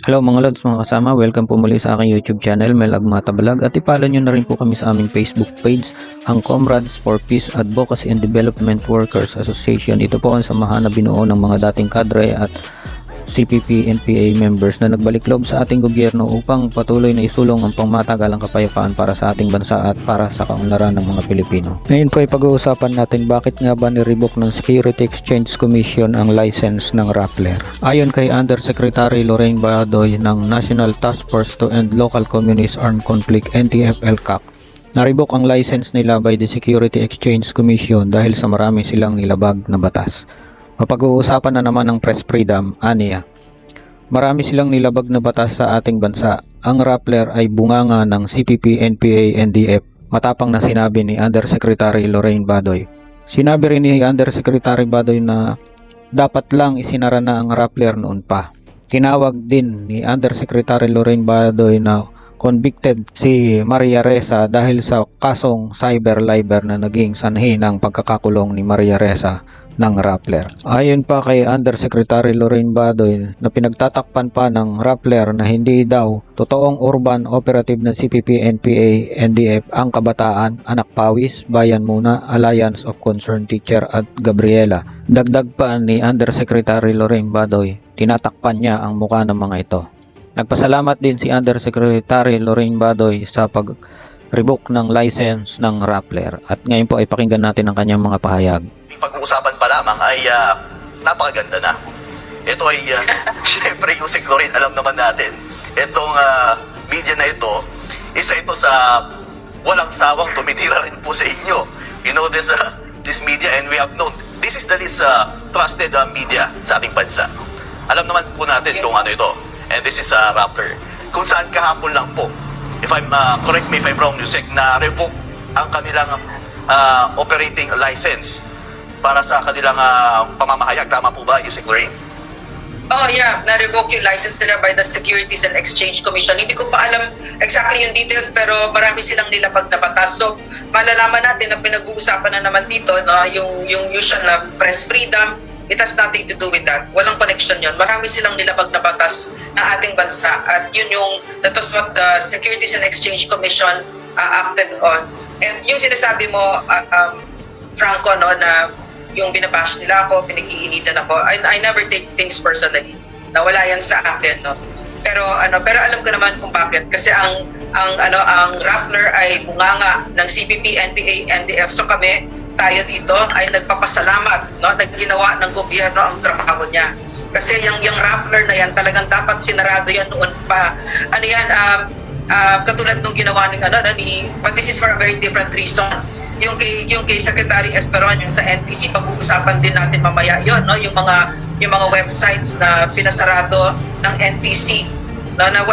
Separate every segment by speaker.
Speaker 1: Hello mga lods, mga kasama, welcome po muli sa aking YouTube channel, Mel Agmata Vlog, at ipalo nyo na rin po kami sa aming Facebook page, ang Comrades for Peace Advocacy and Development Workers Association. Ito po ang samahan na binuo ng mga dating kadre at CPP NPA members na nagbalik loob sa ating gobyerno upang patuloy na isulong ang pangmatagalang kapayapaan para sa ating bansa at para sa kaunlaran ng mga Pilipino. Ngayon po ay pag-uusapan natin bakit nga ba ni-revoke ng Security Exchange Commission ang license ng Rappler. Ayon kay Undersecretary Lorraine Badoy ng National Task Force to End Local Communist Armed Conflict NTF-ELCAC, na-revoke ang license nila by the Security Exchange Commission dahil sa marami silang nilabag na batas. Mapag-uusapan na naman ang press freedom, aniya. Marami silang nilabag na batas sa ating bansa. Ang Rappler ay bunganga ng CPP, NPA, NDF, matapang na sinabi ni Undersecretary Lorraine Badoy. Sinabi rin ni Undersecretary Badoy na dapat lang isinara na ang Rappler noon pa. Tinawag din ni Undersecretary Lorraine Badoy na convicted si Maria Ressa dahil sa kasong cyber libel na naging sanhi ng pagkakakulong ni Maria Ressa ng Rappler. Ayon pa kay Undersecretary Lorraine Badoy na pinagtatakpan pa ng Rappler na hindi daw totoong urban operative ng CPP, NPA, NDF ang Kabataan, Anak Pawis, Bayan Muna, Alliance of Concerned Teacher at Gabriela. Dagdag pa ni Undersecretary Lorraine Badoy, tinatakpan niya ang muka ng mga ito. Nagpasalamat din si Undersecretary Lorraine Badoy sa pag-revoke ng license ng Rappler at ngayon po ay pakinggan natin ang kanyang mga pahayag.
Speaker 2: Pag-uusapan pa lamang ay napakaganda na. Ito ay syempre yung Signorin, alam naman natin itong media na ito, isa ito sa walang sawang tumitira rin po sa inyo. You know this media, and we have known this is the least trusted media sa ating bansa. Alam naman po natin kung ano ito, and this is Rappler, kung saan kahapon lang po, if I'm correct me if I'm wrong, Yusek, na revoke ang kanilang operating license para sa kanilang pamamahayag. Tama po ba, Yusek Lorraine?
Speaker 3: Oh yeah, na-revoke yung license nila by the Securities and Exchange Commission. Hindi ko pa alam exactly yung details, pero marami silang nilabag na batas. So malalaman natin na pinag-uusapan na naman dito, no, yung usual na press freedom. It has nothing to do with that. Walang connection yun. Marami silang nilabag na batas na ating bansa. At yun that was what the Securities and Exchange Commission acted on. And yung sinasabi mo, Franco, no, na yung binabash nila ako, pinag-iinitan ako, I never take things personally. Nawala yan sa akin, no. Pero alam ko naman kung bakit, kasi ang Rappler ay bunganga ng CPP, NPA, NDF. So tayo dito ay nagpapasalamat, no, na ginawa ng gobyerno ang trabaho niya. Kasi yung Rappler na yan, talagang dapat sinarado yan noon pa. Katulad nung ginawa but this is for a very different reason. Yung kay Secretary Esperon, yung sa NTC, pag-uusapan din natin mamaya yon, no, yung mga websites na pinasarado ng NTC, no, na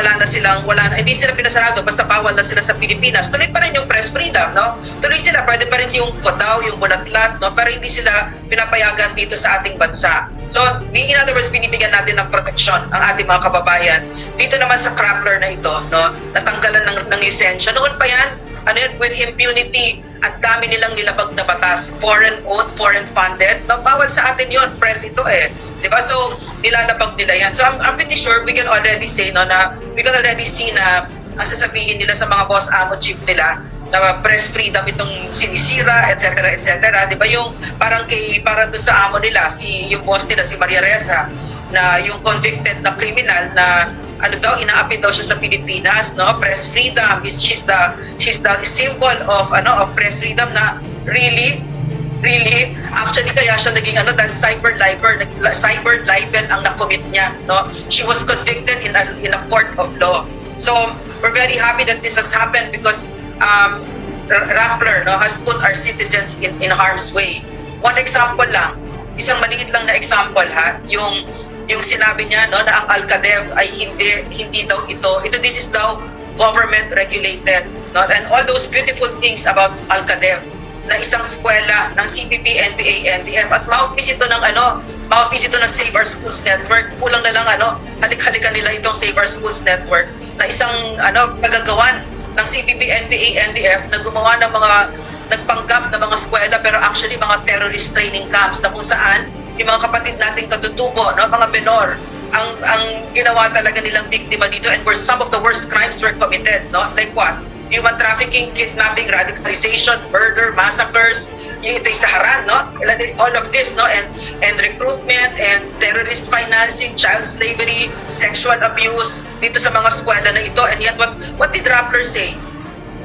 Speaker 3: hindi sila pinasarado, basta bawal na sila sa Pilipinas. Tuloy pa rin yung press freedom, no? Tuloy sila, pwede pa rin yung Kodaw, yung Bulatlat, no, pero hindi sila pinapayagan dito sa ating bansa. So, in other words, binibigyan natin ng proteksyon ang ating mga kababayan. Dito naman sa Rappler na ito, no, natanggalan ng lisensya. Noon pa yan, with impunity, at dami nilang nilabag na batas, foreign owned, foreign funded. No, bawal sa atin yon, press ito eh. Diba? So, nilalabag nila yan. So, I'm pretty sure we can already say, no, na we can already see na ang sasabihin nila sa mga boss, amo, chief nila, na press freedom itong sinisira, etc. etc. Diba? Yung parang doon sa amo nila, yung boss nila, si Maria Ressa, na yung convicted na criminal na inaapi daw siya sa Pilipinas, no, press freedom, she's the symbol of press freedom na really actually kaya siya naging dahil cyber libel ang nakomit niya, no. She was convicted in a court of law. So we're very happy that this has happened because Rappler, no, has put our citizens in harm's way. One example lang, isang maliit lang na example, yung sinabi niya, no, na ang Alcadev ay hindi daw this is daw government regulated, no, and all those beautiful things about Alcadev na isang eskwela ng CPP, NPA, NDF at mouthpiece ito ng Save Our Schools Network. Kulang na lang halik-halikan nila itong Save Our Schools Network na isang kagagawan ng CPP, NPA, NDF na gumawa ng mga nagpanggap na mga eskwela pero actually mga terrorist training camps na kung saan yung mga kapatid nating katutubo, no, mga menor, ang ginawa talaga nilang biktima dito, and where some of the worst crimes were committed, no? Like what? Human trafficking, kidnapping, radicalization, murder, massacres, yung ito'y saharan, no? All of this, no? And recruitment, and terrorist financing, child slavery, sexual abuse dito sa mga eskwela na ito. And yet, what did Rappler say?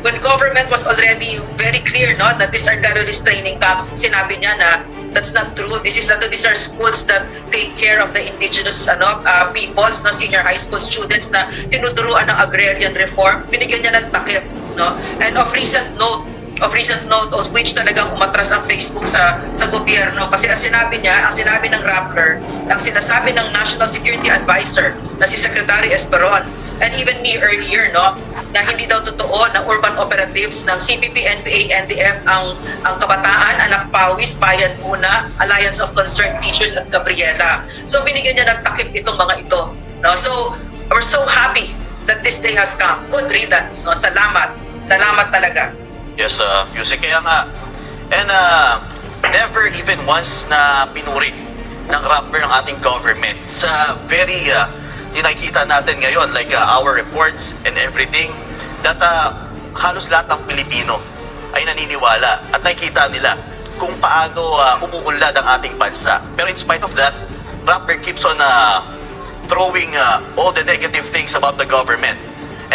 Speaker 3: When government was already very clear, no, that these are terrorist training camps, sinabi niya na that's not true. These are schools that take care of the indigenous peoples, no, senior high school students na tinuturuan ng agrarian reform. Binigyan niya ng takip, no. And of recent note of which talagang umatras ang Facebook sa gobyerno, kasi ang sinabi ng Rappler, ang sinasabi ng National Security Advisor na si Secretary Esperon, and even me earlier, no, na hindi daw totoo na urban operatives ng CPP, NPA, NDF ang Kabataan, Anak Pawis, Bayan Muna, Alliance of Concerned Teachers at Gabriela. So binigyan niya ng takip itong mga ito, no. So we're so happy that this day has come. Good riddance, no. Salamat talaga.
Speaker 2: Yes, Yusek, kaya nga. And never even once na pinuri ng Rappler ng ating government sa very yung nakikita natin ngayon, like our reports and everything, that halos lahat ng Pilipino ay naniniwala at nakikita nila kung paano umuunlad ang ating bansa. Pero in spite of that, Rappler keeps on throwing all the negative things about the government.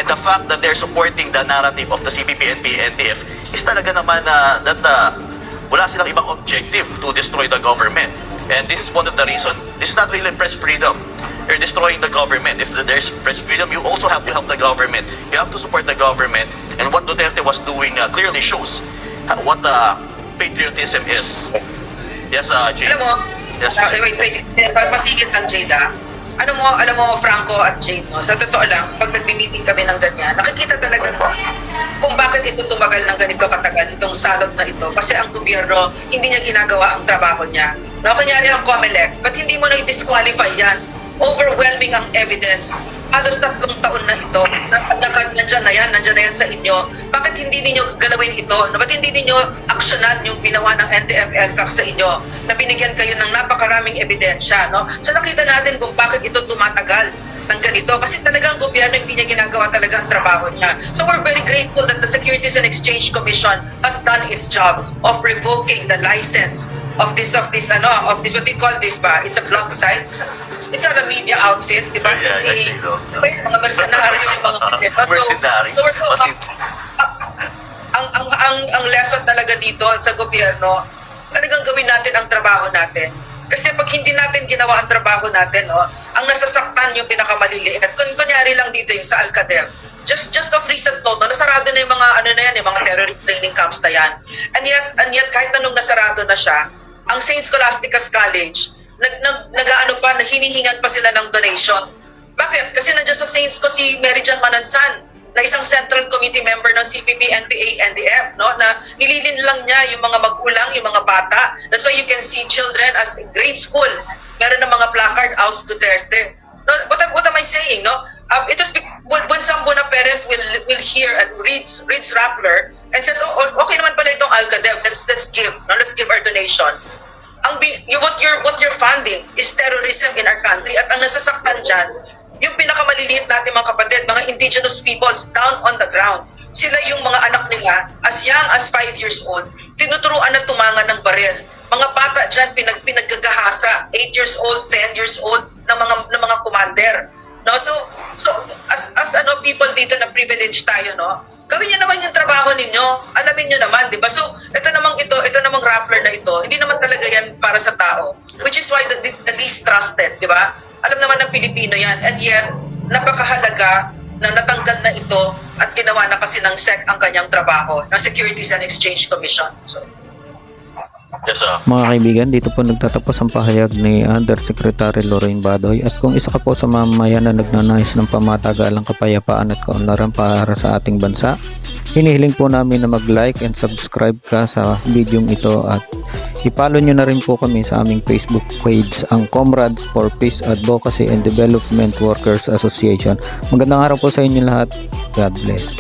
Speaker 2: And the fact that they're supporting the narrative of the CPP, NPA, NDF is talaga naman that wala silang ibang objective to destroy the government. And this is one of the reasons. This is not really press freedom. You're destroying the government. If there's press freedom, you also have to help the government. You have to support the government. And what Duterte was doing clearly shows what patriotism is. Yes, Jade.
Speaker 3: Alam mo,
Speaker 2: Yes,
Speaker 3: wait, masigit lang, Jade, alam mo, Franco at Jade, no? Sa totoo lang, pag nagbi-meeting kami ng ganyan, nakikita talaga kung bakit ito tumagal ng ganito katagal, itong salot na ito. Kasi ang gobyerno, hindi niya ginagawa ang trabaho niya. No, kunyari ang COMELEC, ba't hindi mo na i-disqualify yan? Overwhelming ang evidence. Halos 3 taon na ito. Nandiyan na yan sa inyo. Bakit hindi ninyo galawin ito? Ba't hindi ninyo aksyonan yung ginawa ng NTF-ELCAC sa inyo na binigyan kayo ng napakaraming ebidensya, no? So nakita natin kung bakit ito tumatagal ng ganito. Kasi talagang gobyerno hindi niya ginagawa talaga ang trabaho niya. So we're very grateful that the Securities and Exchange Commission has done its job of revoking the license of this what do you call this ba? It's a blog site. It's not a media outfit, di ba? It's mga mercenary yung mga
Speaker 2: mercenaries.
Speaker 3: So we're so ang lesson talaga dito sa gobyerno, talagang gawin natin ang trabaho natin. Kasi pag hindi natin ginawa ang trabaho natin, no, ang nasasaktan yung pinakamaliliit. Kunyari lang dito yung sa Alcadem. Just of recent note, no, nasarado na yung mga yung mga terrorist training camps na yan. And yet kahit anong nasarado na siya, ang St. Scholastica's College, na hinihingan pa sila ng donation. Bakit? Kasi nandiyan sa Saints ko si Mary Jan Manansan, na isang Central Committee member ng CPP, NPA, NDF, no, na nililin lang niya yung mga magulang, yung mga bata. That's why you can see children as grade school. Meron ng mga placard, Aus Duterte. No, what am I saying? No? It was when someone, a parent will hear and reads Rappler and says, oh, okay naman pala itong Alcadem, let's give our donation. What you're funding is terrorism in our country, at ang nasasaktan dyan, yung pinakamaliliit natin mga kapatid, mga indigenous peoples down on the ground. Sila yung mga anak nila, as young as 5 years old, tinuturuan na tumangan ng baril. Mga bata dyan, pinaggagahasa, 8 years old, 10 years old, ng mga commander. No? So as people dito na privileged tayo, no? Gawin niyo naman yung trabaho ninyo. Alamin niyo naman, di ba? So, ito namang Rappler na ito, hindi naman talaga yan para sa tao. Which is why it's the least trusted, di ba? Alam naman ng Pilipino yan. And yet, napakahalaga na natanggal na ito at ginawa na kasi ng SEC ang kanyang trabaho, ng Securities and Exchange Commission. So,
Speaker 2: yes, sir.
Speaker 1: Mga kaibigan, dito po nagtatapos ang pahayag ni Undersecretary Lorraine Badoy. At kung isa ka po sa mamamayan na nagnanais ng pamatagalang kapayapaan at kaunlaran para sa ating bansa, hinihiling po namin na mag-like and subscribe ka sa videong ito, at i-follow nyo na rin po kami sa aming Facebook page, ang Comrades for Peace, Advocacy and Development Workers Association. Magandang araw po sa inyo lahat. God bless.